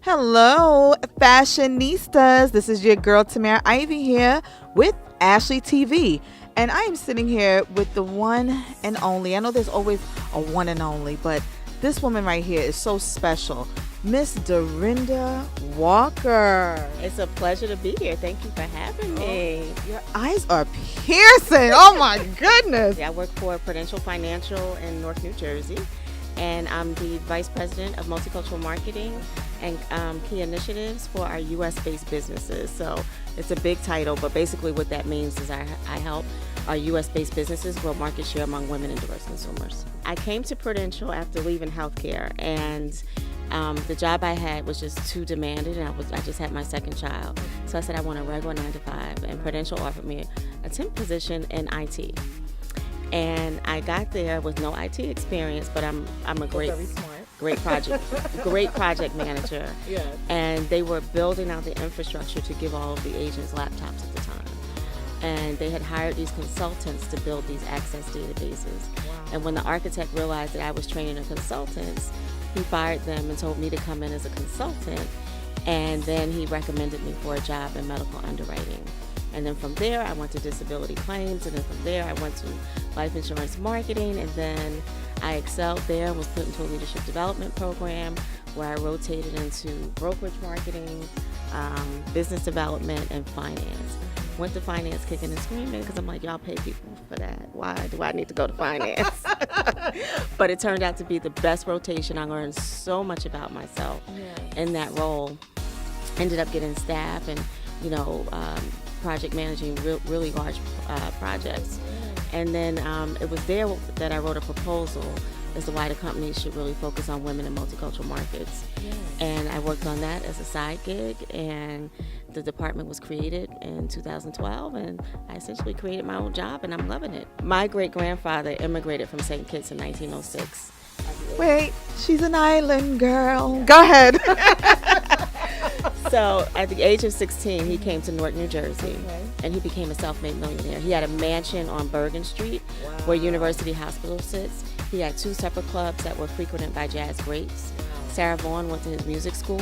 Hello, fashionistas. This is your girl Tamara Ivy here with AshleyTV. And I am sitting here with the one and only. I know there's always a one and only, but this woman right here is so special. Miss Dorinda Walker. It's a pleasure to be here. Thank you for having me. Your eyes are piercing. Oh my goodness. I work for Prudential Financial in Newark, New Jersey, and I'm the Vice President of Multicultural Marketing and Key Initiatives for our U.S.-based businesses. So it's a big title, but basically what that means is I help our U.S.-based businesses grow market share among women and diverse consumers. I came to Prudential after leaving healthcare, and the job I had was just too demanding, and I just had my second child. So I said I want a regular 9-to-5, and Prudential offered me a temp position in IT. And I got there with no IT experience, but I'm a great project manager. Yes. And they were building out the infrastructure to give all of the agents laptops at the time. And they had hired these consultants to build these access databases. Wow. And when the architect realized that I was training the consultants, he fired them and told me to come in as a consultant. And then he recommended me for a job in medical underwriting. And then from there, I went to disability claims, and then from there, I went to life insurance marketing, and then I excelled there and was put into a leadership development program where I rotated into brokerage marketing, business development, and finance. Went to finance kicking and screaming because I'm like, y'all pay people for that. Why do I need to go to finance? But it turned out to be the best rotation. I learned so much about myself in that role. Ended up getting staff and, project managing really large projects. And then it was there that I wrote a proposal as to why the company should really focus on women in multicultural markets. And I worked on that as a side gig, and the department was created in 2012, and I essentially created my own job, and I'm loving it. My great-grandfather immigrated from St. Kitts in 1906. Wait, she's an island girl. Go ahead. So at the age of 16, he came to Newark, New Jersey, and he became a self-made millionaire. He had a mansion on Bergen Street, where University Hospital sits. He had 2 separate clubs that were frequented by jazz greats. Sarah Vaughan went to his music school.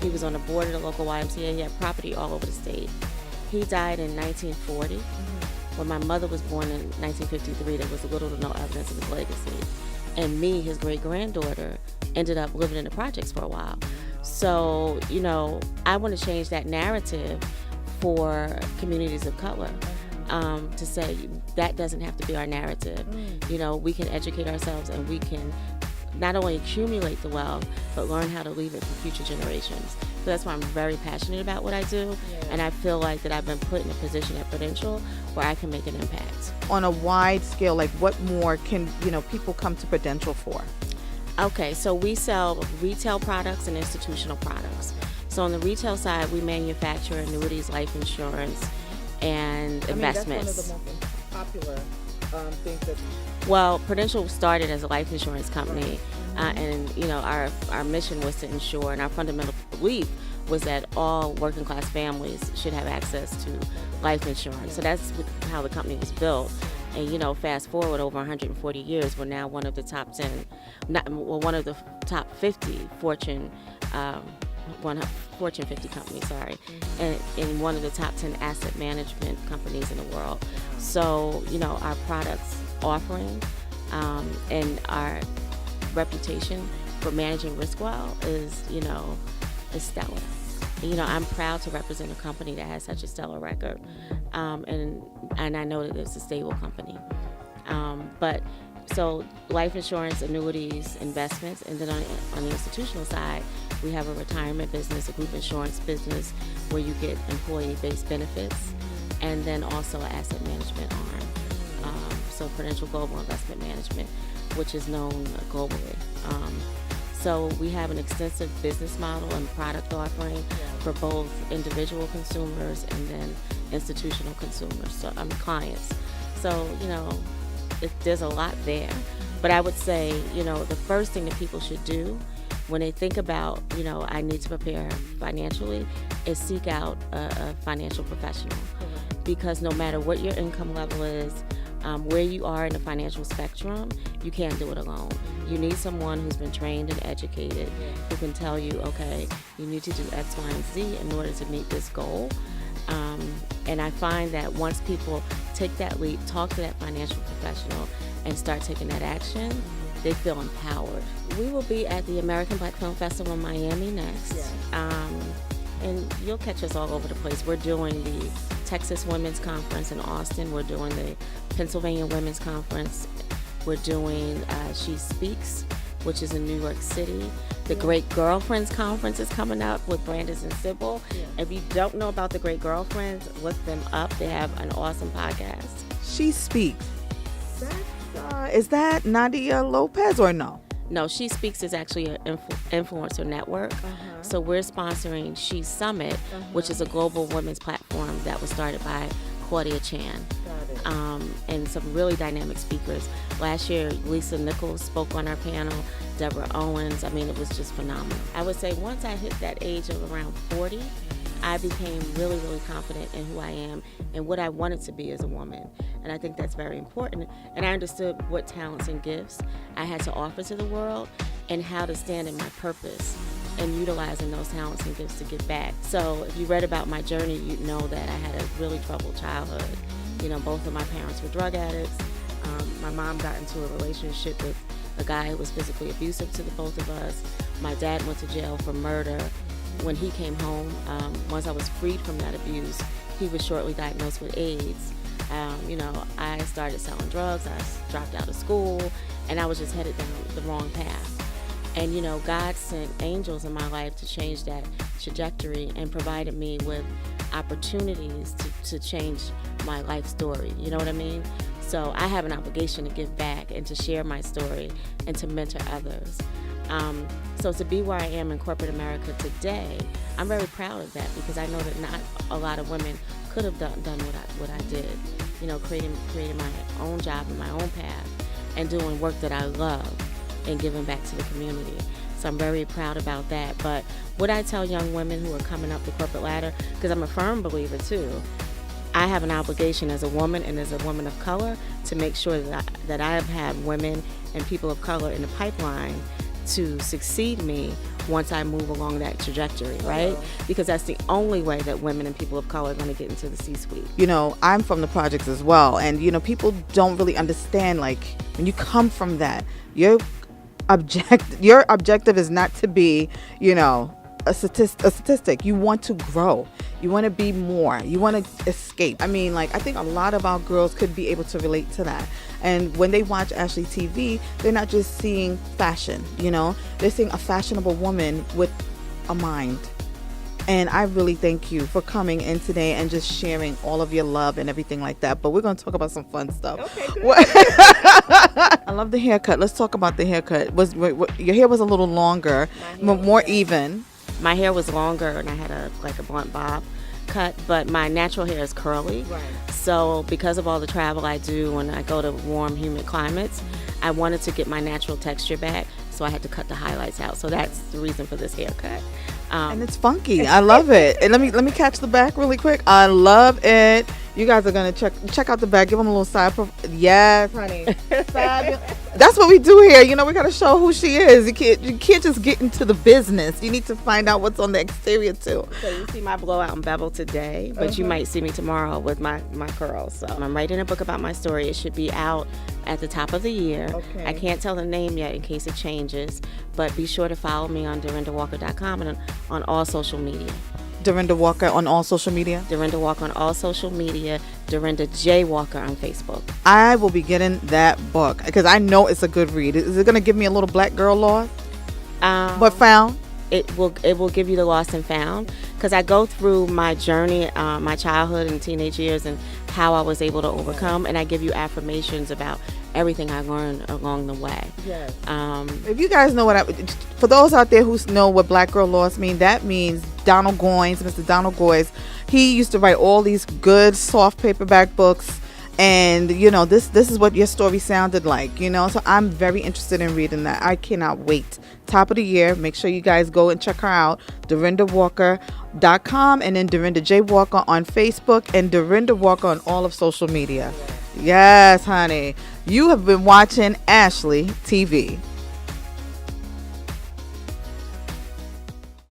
He was on the board of the local YMCA. He had property all over the state. He died in 1940. When my mother was born in 1953, there was little to no evidence of his legacy. And me, his great-granddaughter, ended up living in the projects for a while. So, I want to change that narrative for communities of color, to say that doesn't have to be our narrative. We can educate ourselves, and we can not only accumulate the wealth, but learn how to leave it for future generations. So that's why I'm very passionate about what I do, and I feel like that I've been put in a position at Prudential where I can make an impact. On a wide scale, like what more can, people come to Prudential for? Okay, so we sell retail products and institutional products. So on the retail side, we manufacture annuities, life insurance, and investments. That's one of the most popular things that... Well, Prudential started as a life insurance company, and our mission was to ensure, and our fundamental belief was that all working class families should have access to life insurance. So that's how the company was built. And fast forward over 140 years, we're now one of the top 50 Fortune 50 companies, and one of the top 10 asset management companies in the world. So, our products offering and our reputation for managing risk well is stellar. I'm proud to represent a company that has such a stellar record, and I know that it's a stable company. But so life insurance, annuities, investments, and then on the institutional side, we have a retirement business, a group insurance business where you get employee-based benefits, and then also an asset management arm. So Prudential Global Investment Management, which is known globally. So we have an extensive business model and product offering for both individual consumers and then institutional consumers, so clients. So, there's a lot there. But I would say, the first thing that people should do when they think about, I need to prepare financially, is seek out a financial professional. Because no matter what your income level is, Where you are in the financial spectrum, you can't do it alone. You need someone who's been trained and educated who can tell you, okay, you need to do X, Y, and Z in order to meet this goal. And I find that once people take that leap, talk to that financial professional, and start taking that action, they feel empowered. We will be at the American Black Film Festival in Miami next. And you'll catch us all over the place. We're doing the Texas Women's Conference in Austin. We're doing the Pennsylvania Women's Conference. We're doing She Speaks, which is in New York City. The Great Girlfriends Conference is coming up with Brandis and Sybil. If you don't know about the Great Girlfriends, look them up. They have an awesome podcast. She Speaks. Is that Nadia Lopez or no? No, She Speaks is actually an influencer network. So we're sponsoring She Summit, which is a global women's platform that was started by Claudia Chan. And some really dynamic speakers. Last year, Lisa Nichols spoke on our panel, Deborah Owens. I mean, it was just phenomenal. I would say once I hit that age of around 40, I became really, really confident in who I am and what I wanted to be as a woman. And I think that's very important. And I understood what talents and gifts I had to offer to the world and how to stand in my purpose and utilizing those talents and gifts to give back. So if you read about my journey, you'd know that I had a really troubled childhood. You know, both of my parents were drug addicts. My mom got into a relationship with a guy who was physically abusive to the both of us. My dad went to jail for murder. When he came home, once I was freed from that abuse, he was shortly diagnosed with AIDS. I started selling drugs, I dropped out of school, and I was just headed down the wrong path. And, God sent angels in my life to change that trajectory and provided me with opportunities to change my life story. You know what I mean? So I have an obligation to give back and to share my story and to mentor others. So to be where I am in corporate America today, I'm very proud of that because I know that not a lot of women could have done what I did. Creating my own job and my own path and doing work that I love and giving back to the community. So I'm very proud about that. But what I tell young women who are coming up the corporate ladder, because I'm a firm believer too, I have an obligation as a woman and as a woman of color to make sure that I have had women and people of color in the pipeline to succeed me once I move along that trajectory, right? Because that's the only way that women and people of color are going to get into the C-suite. I'm from the projects as well, and people don't really understand, like, when you come from that, your objective is not to be, a statistic. You want to grow. You want to be more. You want to escape. I think a lot of our girls could be able to relate to that. And when they watch Ashley TV, they're not just seeing fashion, they're seeing a fashionable woman with a mind. And I really thank you for coming in today and just sharing all of your love and everything like that. But we're going to talk about some fun stuff. Okay, good. I love the haircut. Let's talk about the haircut. Your hair was a little longer, more even. My hair was longer and I had a blunt bob cut, but my natural hair is curly. Right. So because of all the travel I do when I go to warm, humid climates, I wanted to get my natural texture back, so I had to cut the highlights out. So that's the reason for this haircut. And it's funky. I love it. And let me catch the back really quick. I love it. You guys are gonna check out the back. Give them a little side. Yes, honey. That's what we do here. We gotta show who she is. You can't just get into the business. You need to find out what's on the exterior too. So you see my blowout and bevel today, but you might see me tomorrow with my curls. So I'm writing a book about my story. It should be out at the top of the year. Okay. I can't tell the name yet in case it changes, but be sure to follow me on DorindaWalker.com and on all social media. Dorinda Walker on all social media? Dorinda Walker on all social media. Dorinda J. Walker on Facebook. I will be getting that book because I know it's a good read. Is it going to give me a little black girl lost? But found? It will give you the lost and found because I go through my journey, my childhood and teenage years and how I was able to overcome, and I give you affirmations about everything I learned along the way. Yes. If you guys know for those out there who know what Black Girl Lost means, that means Donald Goines, Mr. Donald Goines, he used to write all these good soft paperback books, and this is what your story sounded like, so I'm very interested in reading that. I cannot wait. Top of the year, make sure you guys go and check her out, DorindaWalker.com, and then Dorinda J. Walker on Facebook and Dorinda Walker on all of social media. Yes, honey. You have been watching Ashley TV.